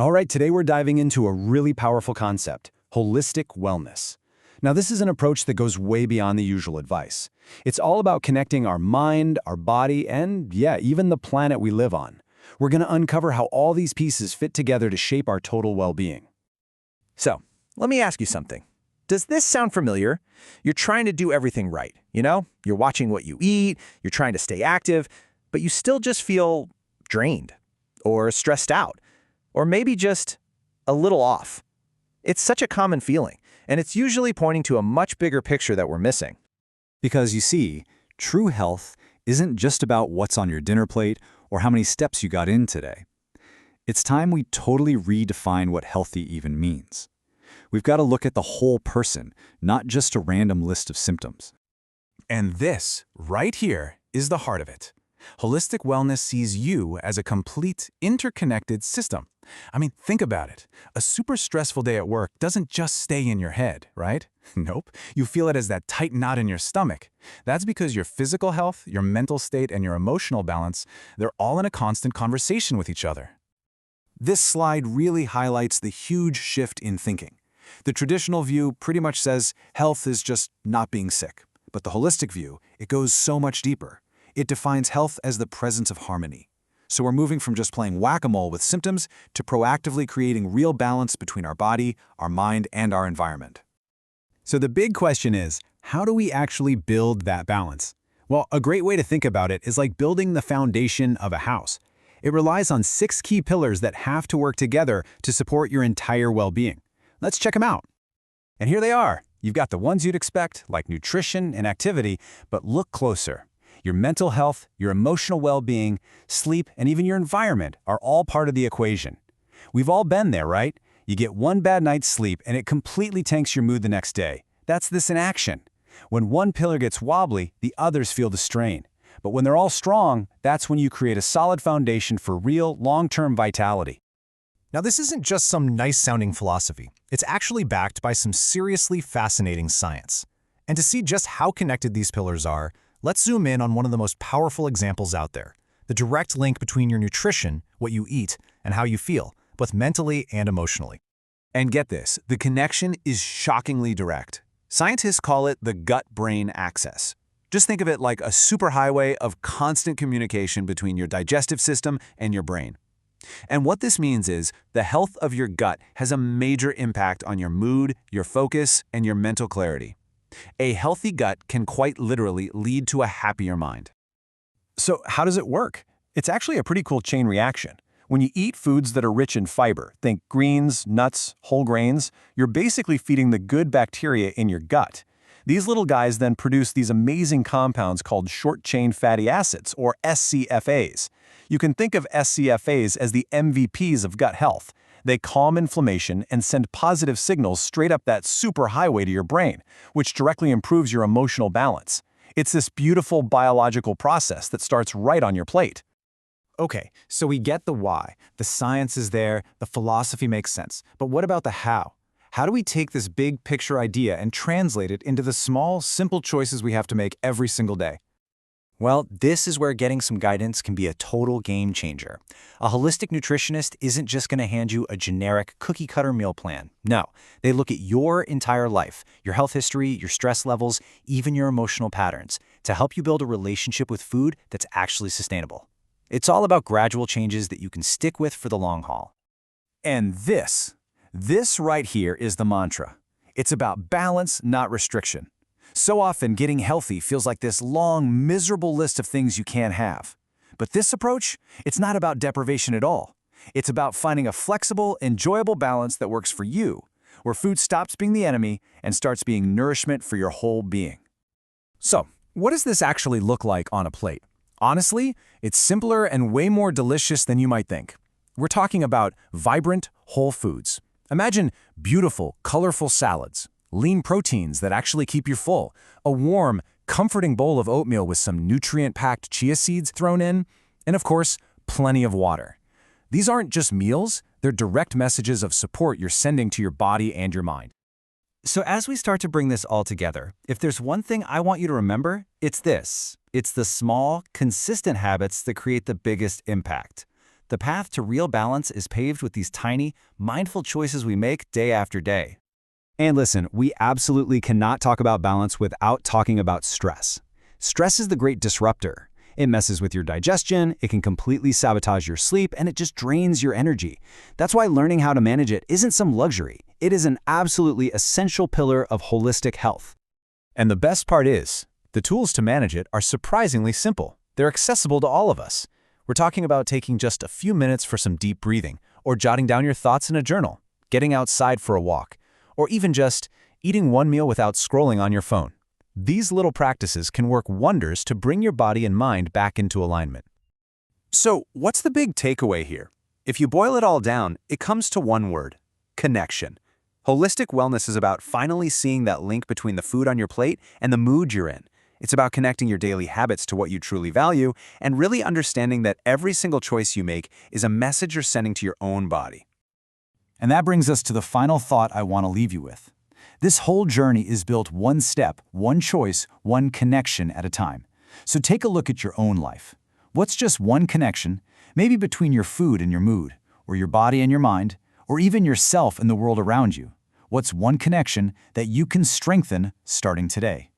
All right, today we're diving into a really powerful concept, holistic wellness. Now, this is an approach that goes way beyond the usual advice. It's all about connecting our mind, our body, and, yeah, even the planet we live on. We're going to uncover how all these pieces fit together to shape our total well-being. So, let me ask you something. Does this sound familiar? You're trying to do everything right, you know? You're watching what you eat, you're trying to stay active, but you still just feel drained or stressed out. Or maybe just a little off. It's such a common feeling, and it's usually pointing to a much bigger picture that we're missing. Because you see, true health isn't just about what's on your dinner plate or how many steps you got in today. It's time we totally redefine what healthy even means. We've got to look at the whole person, not just a random list of symptoms. And this, right here, is the heart of it. Holistic wellness sees you as a complete, interconnected system. I mean, think about it. A super stressful day at work doesn't just stay in your head, right? Nope. You feel it as that tight knot in your stomach. That's because your physical health, your mental state, and your emotional balance, they're all in a constant conversation with each other. This slide really highlights the huge shift in thinking. The traditional view pretty much says health is just not being sick. But the holistic view, it goes so much deeper. It defines health as the presence of harmony. So we're moving from just playing whack-a-mole with symptoms to proactively creating real balance between our body, our mind, and our environment. So the big question is, how do we actually build that balance? Well, a great way to think about it is like building the foundation of a house. It relies on 6 key pillars that have to work together to support your entire well-being. Let's check them out. And here they are. You've got the ones you'd expect, like nutrition and activity, but look closer. Your mental health, your emotional well-being, sleep, and even your environment are all part of the equation. We've all been there, right? You get one bad night's sleep and it completely tanks your mood the next day. That's this in action. When one pillar gets wobbly, the others feel the strain. But when they're all strong, that's when you create a solid foundation for real, long-term vitality. Now, this isn't just some nice-sounding philosophy. It's actually backed by some seriously fascinating science. And to see just how connected these pillars are, let's zoom in on one of the most powerful examples out there, the direct link between your nutrition, what you eat, and how you feel, both mentally and emotionally. And get this, the connection is shockingly direct. Scientists call it the gut-brain axis. Just think of it like a superhighway of constant communication between your digestive system and your brain. And what this means is the health of your gut has a major impact on your mood, your focus, and your mental clarity. A healthy gut can quite literally lead to a happier mind. So how does it work? It's actually a pretty cool chain reaction. When you eat foods that are rich in fiber, think greens, nuts, whole grains, you're basically feeding the good bacteria in your gut. These little guys then produce these amazing compounds called short-chain fatty acids, or SCFAs. You can think of SCFAs as the MVPs of gut health. They calm inflammation and send positive signals straight up that superhighway to your brain, which directly improves your emotional balance. It's this beautiful biological process that starts right on your plate. Okay, so we get the why. The science is there, the philosophy makes sense. But what about the how? How do we take this big picture idea and translate it into the small, simple choices we have to make every single day? Well, this is where getting some guidance can be a total game changer. A holistic nutritionist isn't just going to hand you a generic cookie-cutter meal plan. No, they look at your entire life, your health history, your stress levels, even your emotional patterns, to help you build a relationship with food that's actually sustainable. It's all about gradual changes that you can stick with for the long haul. And this right here is the mantra. It's about balance, not restriction. So often, getting healthy feels like this long, miserable list of things you can't have. But this approach, it's not about deprivation at all. It's about finding a flexible, enjoyable balance that works for you, where food stops being the enemy and starts being nourishment for your whole being. So, what does this actually look like on a plate? Honestly, it's simpler and way more delicious than you might think. We're talking about vibrant, whole foods. Imagine beautiful, colorful salads, lean proteins that actually keep you full, a warm, comforting bowl of oatmeal with some nutrient-packed chia seeds thrown in, and of course, plenty of water. These aren't just meals, they're direct messages of support you're sending to your body and your mind. So as we start to bring this all together, if there's one thing I want you to remember, it's this. It's the small, consistent habits that create the biggest impact. The path to real balance is paved with these tiny, mindful choices we make day after day. And listen, we absolutely cannot talk about balance without talking about stress. Stress is the great disruptor. It messes with your digestion, it can completely sabotage your sleep, and it just drains your energy. That's why learning how to manage it isn't some luxury. It is an absolutely essential pillar of holistic health. And the best part is, the tools to manage it are surprisingly simple. They're accessible to all of us. We're talking about taking just a few minutes for some deep breathing, or jotting down your thoughts in a journal, getting outside for a walk, or even just eating one meal without scrolling on your phone. These little practices can work wonders to bring your body and mind back into alignment. So, what's the big takeaway here? If you boil it all down, it comes to one word: connection. Holistic wellness is about finally seeing that link between the food on your plate and the mood you're in. It's about connecting your daily habits to what you truly value and really understanding that every single choice you make is a message you're sending to your own body. And that brings us to the final thought I want to leave you with. This whole journey is built one step, one choice, one connection at a time. So take a look at your own life. What's just one connection, maybe between your food and your mood, or your body and your mind, or even yourself and the world around you? What's one connection that you can strengthen starting today?